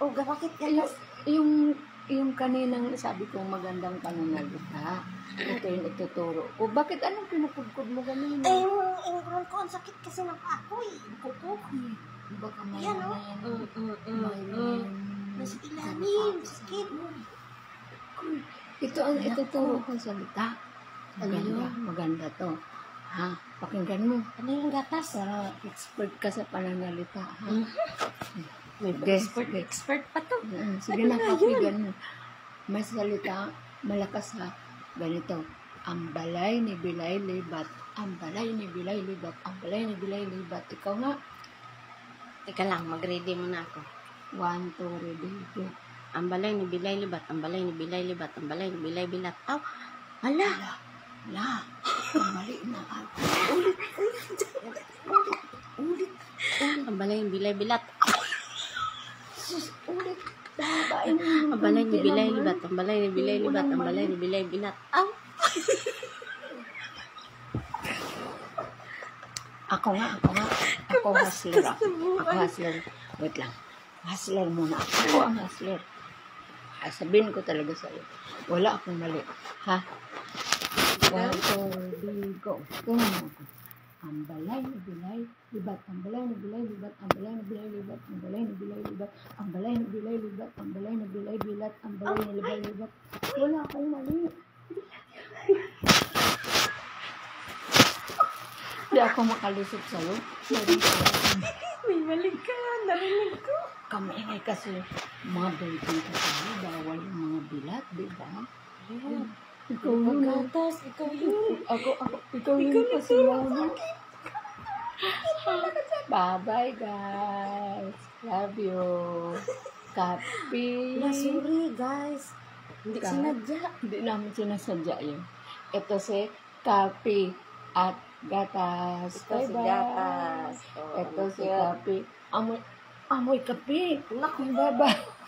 O, bakit ka Yung kaninang sabi kong magandang pananalita, ito yung ituturo. O bakit anong pinupudpud mo kanina? Eh, yung ingron ko, ang sakit kasi ng apoy. Kuko. Baka may Yan, o. Nasa ilalim, sakit. Ito ang ituturo kong salita. Maganda to. Ha? Pakinggan mo. Ano yung gatas? Para expert ka sa pananalita. Ha? May Sige. expert pa to. Sige na, pakinggan mo. May salita, malakas ha. Ganito. Ang balay ni Bilay libat. Ang balay ni Bilay libat. Ang balay ni Bilay libat. Ikaw nga. Teka lang, mag-ready muna ako. 1, 2, ready, go. Ang balay ni Bilay libat. Ang balay ni Bilay libat. Ang balay ni Bilay bilat. Aw! Hala! La, kamali na ako. Ulit. Ang balay ni Bilay bilat. Sus, ulit. Ang balay ni Bilay libat. Ang balay ni Bilay libat. Ang balay ni Bilay bilat. Aw! Ako nga. Ako hustler ako. Ako hustler. Wait lang. Hustler muna. Ako ang hustler. Sabihin ko talaga sa'yo. Wala akong mali. Ha? 1, 2, 3, go. Tingnan mo ako. Ang balay ni Bilay libat. Ang balay ni Bilay libat. Ang balay ni Bilay libat. Ang balay ni Bilay libat. Ang balay ni Bilay libat. Ang balay ni Bilay bilat. Ang balay ni Bilay libat. Wala akong mali. Hindi ako makalisip sa'yo. May mali ka. Narinig ko. Kami ingay kasi mga baby kasi bawal yung mga bilat, di ba? Ikaw yun. Gatas, ikaw yun. Ikaw yun kasi yun. Bye-bye, guys. Love you. Copy. Sorry, guys. Hindi sinadya. Hindi namin sinasadya yun. Ito si Copy at Gatas. Ito si Gatas. Ito si Copy. Amoy kape. Naku, bye-bye.